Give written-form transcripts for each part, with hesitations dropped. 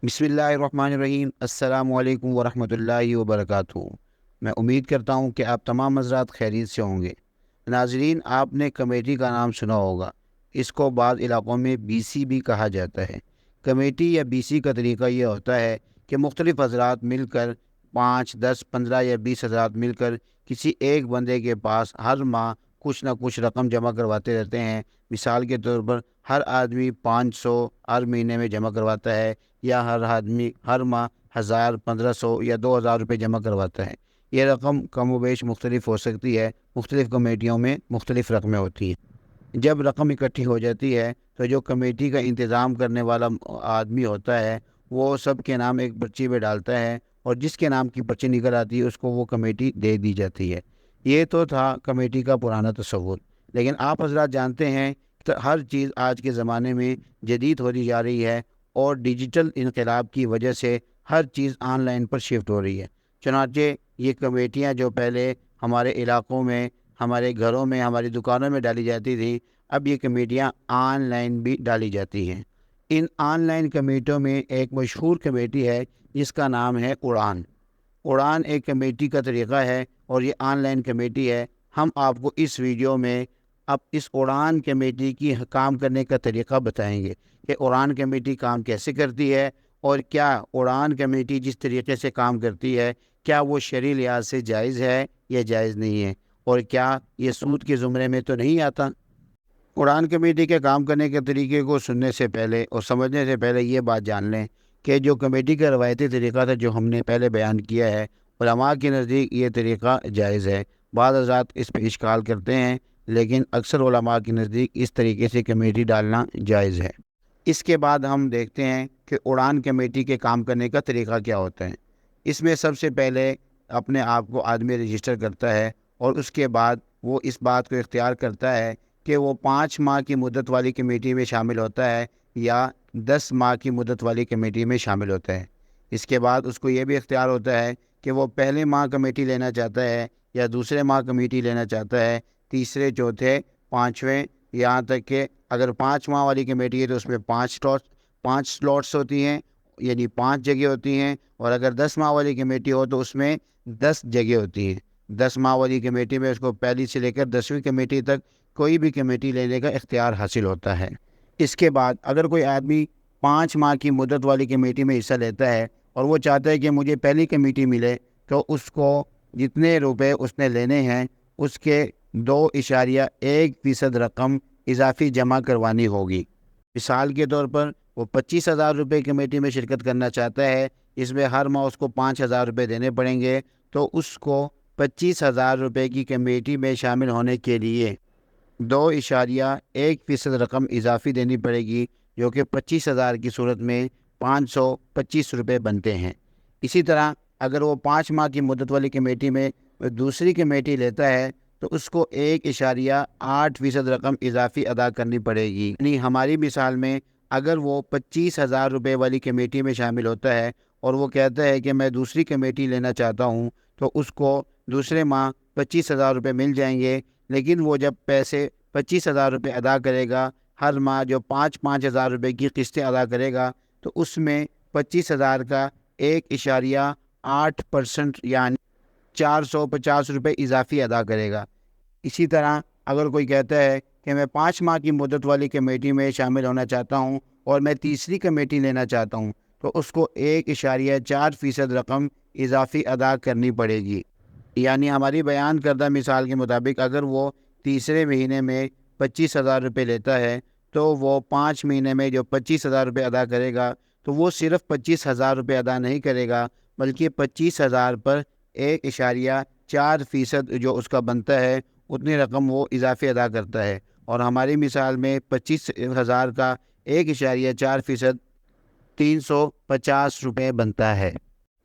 बिस्मिल्लाहिर्रहमानिर्रहीम। अस्सलामु अलैकुम वरहमतुल्लाहि वबरकातुहू। मैं उम्मीद करता हूँ कि आप तमाम हज़रात खैरियत से होंगे। नाज़रीन, आपने कमेटी का नाम सुना होगा। इसको बाद इलाक़ों में बीसी भी कहा जाता है। कमेटी या बीसी का तरीका ये होता है कि मुख्तलिफ़ हज़रात मिलकर 5, 10, 15 या 20 हज़रात मिलकर किसी एक बंदे के पास हर माह कुछ ना कुछ रकम जमा करवाते रहते हैं। मिसाल के तौर पर हर आदमी 500 हर महीने में जमा करवाता है, या हर आदमी हर माह 1000, 1500 या 2000 रुपये जमा करवाता है। ये रकम कम व बेश मुख्तलिफ हो सकती है। मुख्तलिफ़ कमेटियों में मुख्तलिफ़ रकमें होती हैं। जब रकम इकट्ठी हो जाती है तो जो कमेटी का इंतज़ाम करने वाला आदमी होता है, वो सब के नाम एक पर्ची में डालता है, और जिसके नाम की पर्ची निकल आती है उसको वो कमेटी दे दी जाती है। ये तो था कमेटी का पुराना तस्वुर। लेकिन आप हज़रात जानते हैं कि हर चीज़ आज के ज़माने में जदीद होती जा रही है, और डिजिटल इनकलाब की वजह से हर चीज़ ऑनलाइन पर शिफ्ट हो रही है। चुनांचे ये कमेटियाँ जो पहले हमारे इलाक़ों में, हमारे घरों में, हमारी दुकानों में डाली जाती थी, अब ये कमेटियाँ ऑनलाइन भी डाली जाती हैं। इन ऑनलाइन कमेटियों में एक मशहूर कमेटी है जिसका नाम है उड़ान। उड़ान एक कमेटी का तरीक़ा है और ये ऑनलाइन कमेटी है। हम आपको इस वीडियो में अब इस उड़ान कमेटी की काम करने का तरीक़ा बताएंगे कि उड़ान कमेटी काम कैसे करती है, और क्या उड़ान कमेटी जिस तरीके से काम करती है क्या वो शरई लिहाज से जायज़ है या जायज़ नहीं है, और क्या ये सूद के ज़ुमरे में तो नहीं आता। उड़ान कमेटी के काम करने के तरीके को सुनने से पहले और समझने से पहले ये बात जान लें कि जो कमेटी का रवायती तरीक़ा था जो हमने पहले बयान किया है, उलमा के नज़दीक ये तरीक़ा जायज़ है। बाद हज़रात इस पर इश्काल करते हैं, लेकिन अक्सर उलमा के नज़दीक इस तरीके से कमेटी डालना जायज़ है। इसके बाद हम देखते हैं कि उड़ान कमेटी के काम करने का तरीक़ा क्या होता है। इसमें सबसे पहले अपने आप को आदमी रजिस्टर करता है, और उसके बाद वो इस बात को इख्तियार करता है कि वो 5 माह की मुद्दत वाली कमेटी में शामिल होता है या 10 माह की मुद्दत वाली कमेटी में शामिल होता है। इसके बाद उसको ये भी इख्तियार होता है कि वो पहले माह कमेटी लेना चाहता है या दूसरे माह कमेटी लेना चाहता है, तीसरे, चौथे, पाँचवें, यहाँ तक कि अगर 5 माह वाली कमेटी है तो उसमें 5 स्लॉट्स होती हैं, यानी 5 जगह होती हैं, और अगर 10 माह वाली कमेटी हो तो उसमें 10 जगह होती हैं। 10 माह वाली कमेटी में उसको पहली से लेकर 10वीं कमेटी तक कोई भी कमेटी लेने का इख्तियार हासिल होता है। इसके बाद अगर कोई आदमी 5 माह की मुद्दत वाली कमेटी में हिस्सा लेता है और वो चाहता है कि मुझे पहली कमेटी मिले, तो उसको जितने रुपए उसने लेने हैं उसके 2.1% रकम इजाफी जमा करवानी होगी। मिसाल के तौर पर वो 25,000 रुपये कमेटी में शिरकत करना चाहता है, इसमें हर माह उसको 5,000 रुपये देने पड़ेंगे, तो उसको 25,000 रुपये की कमेटी में शामिल होने के लिए 2.1% रकम इजाफी देनी पड़ेगी, जो कि 25,000 की सूरत में 525 रुपये बनते हैं। इसी तरह अगर वो 5 माह की मुद्दत वाली कमेटी में दूसरी कमेटी लेता है तो उसको 1.8% रकम इजाफी अदा करनी पड़ेगी। यानी हमारी मिसाल में अगर वो 25,000 रुपये वाली कमेटी में शामिल होता है और वो कहता है कि मैं दूसरी कमेटी लेना चाहता हूँ, तो उसको दूसरे माह 25,000 रुपये मिल जाएंगे। लेकिन वो जब पैसे 25,000 रुपये अदा करेगा, हर माह जो 5,000 रुपये की किस्तें अदा करेगा, तो उसमें 25,000 का 1.8% यानी 450 रुपये इजाफी अदा करेगा। इसी तरह अगर कोई कहता है कि मैं 5 माह की मुद्दत वाली कमेटी में शामिल होना चाहता हूं और मैं तीसरी कमेटी लेना चाहता हूं, तो उसको 1.4% रकम इजाफी अदा करनी पड़ेगी। यानी हमारी बयान करदा मिसाल के मुताबिक अगर वो तीसरे महीने में 25,000 रुपये लेता है, तो वो 5 महीने में जो 25,000 रुपये अदा करेगा, तो वो सिर्फ 25,000 रुपये अदा नहीं करेगा, बल्कि 25,000 पर 1.4% जो उसका बनता है उतनी रकम वो इजाफे अदा करता है। और हमारी मिसाल में 25,000 का 1.4% 350 रुपये बनता है।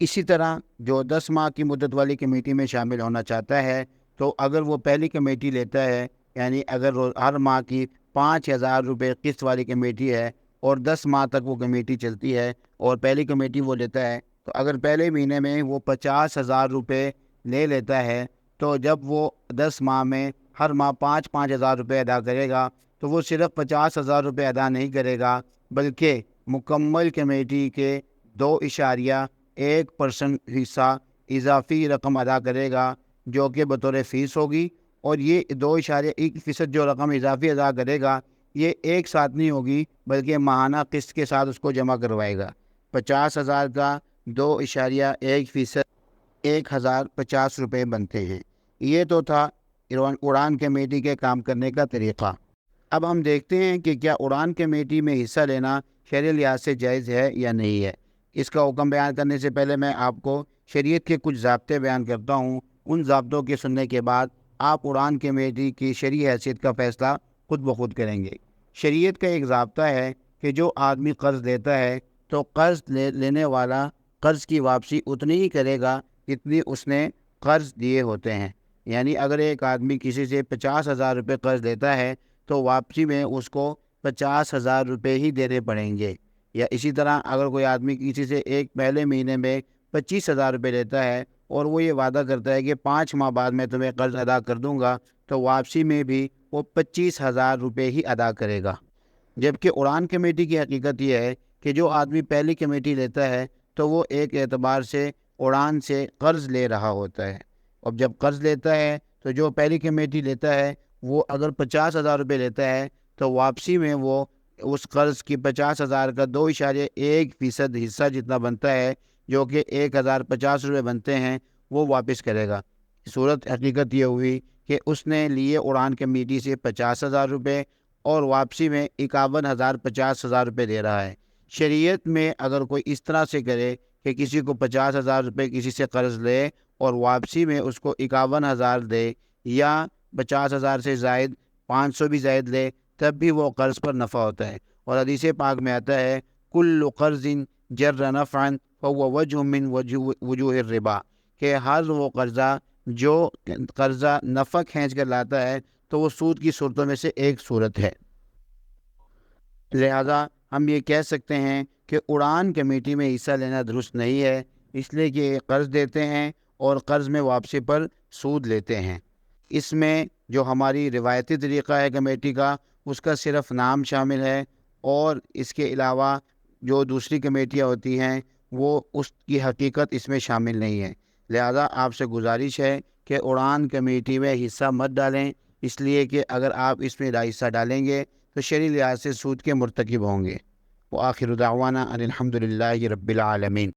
इसी तरह जो 10 माह की मुद्दत वाली कमेटी में शामिल होना चाहता है, तो अगर वो पहली कमेटी लेता है, यानी अगर वो हर माह की 5,000 रुपये किस्त वाली कमेटी है और 10 माह तक वो कमेटी चलती है और पहली कमेटी वो लेता है, तो अगर पहले महीने में वो 50,000 रुपये ले लेता है, तो जब वो 10 माह में हर माह 5,000 रुपये अदा करेगा, तो वो सिर्फ 50,000 रुपये अदा नहीं करेगा, बल्कि मुकम्मल कमेटी के 2.1% حصہ اضافی رقم ادا کرے گا جو کہ بطور فیس ہوگی، اور یہ 2.1% جو رقم اضافی ادا کرے گا یہ ایک ساتھ نہیں ہوگی بلکہ ماہانہ قسط کے ساتھ اس کو جمع کروائے گا۔ 50,000 کا 2.1% 1,050 روپے بنتے ہیں۔ یہ تو تھا اڑان کمیٹی کے کام کرنے کا طریقہ۔ اب ہم دیکھتے ہیں کہ کیا اڑان کمیٹی میں حصہ لینا شرعی لحاظ سے جائز ہے یا نہیں ہے۔ اس کا حکم بیان کرنے سے پہلے میں آپ کو شریعت کے کچھ ضابطے بیان کرتا ہوں۔ ان ضابطوں کے سننے کے بعد آپ اڑان کمیٹی کی شرعی حیثیت کا فیصلہ خود بخود کریں گے۔ شریعت کا ایک ضابطہ ہے کہ جو آدمی قرض لیتا ہے تو قرض لینے والا قرض کی واپسی اتنی ہی کرے گا جتنی اس نے قرض دیے ہوتے ہیں۔ یعنی اگر ایک آدمی کسی سے 50,000 روپے قرض لیتا ہے تو واپسی میں اس کو 50,000 روپے ہی دینے پڑیں گے۔ یا اسی طرح اگر کوئی آدمی کسی سے ایک پہلے مہینے میں 25,000 روپے لیتا ہے اور وہ یہ وعدہ کرتا ہے کہ 5 ماہ بعد میں تمہیں قرض ادا کر دوں گا، تو واپسی میں بھی وہ 25,000 روپے ہی ادا کرے گا۔ جبکہ اڑان کمیٹی کی حقیقت یہ ہے کہ جو آدمی پہلی کمیٹی لیتا ہے تو وہ ایک اعتبار سے اڑان سے قرض لے رہا ہوتا ہے۔ اب جب قرض لیتا ہے تو جو پہلی کمیٹی لیتا ہے وہ اگر 50,000 روپے لیتا ہے تو واپسی میں وہ اس قرض کی 50,000 کا 2.1% حصہ جتنا بنتا ہے جو کہ 1,050 روپے بنتے ہیں وہ واپس کرے گا۔ صورت حقیقت یہ ہوئی کہ اس نے لیے اڑان کمیٹی سے 50,000 روپے اور واپسی میں 51,050 روپے دے رہا ہے۔ شریعت میں اگر کوئی اس طرح سے کرے کہ کسی کو 50,000 روپے کسی سے قرض لے اور واپسی میں اس کو 51,000 دے، یا 50,000 سے زائد 500 بھی زائد لے، تب بھی وہ قرض پر نفع ہوتا ہے۔ اور حدیث پاک میں آتا ہے کل قرض جر نفعا فهو وجه من وجوہ الربا، کہ ہر وہ قرضہ جو قرضہ نفع کھینچ کر لاتا ہے تو وہ سود کی صورتوں میں سے ایک صورت ہے۔ لہذا ہم یہ کہہ سکتے ہیں کہ اڑان کمیٹی میں حصہ لینا درست نہیں ہے، اس لیے کہ یہ قرض دیتے ہیں اور قرض میں واپسی پر سود لیتے ہیں۔ اس میں جو ہماری روایتی طریقہ ہے کمیٹی کا اس کا صرف نام شامل ہے، اور اس کے علاوہ جو دوسری کمیٹیاں ہوتی ہیں وہ اس کی حقیقت اس میں شامل نہیں ہے۔ لہذا آپ سے گزارش ہے کہ اڑان کمیٹی میں حصہ مت ڈالیں، اس لیے کہ اگر آپ اس میں حصہ ڈالیں گے تو شرعی لحاظ سے سود کے مرتکب ہوں گے۔ وآخر دعوانا ان الحمد للہ رب العالمین۔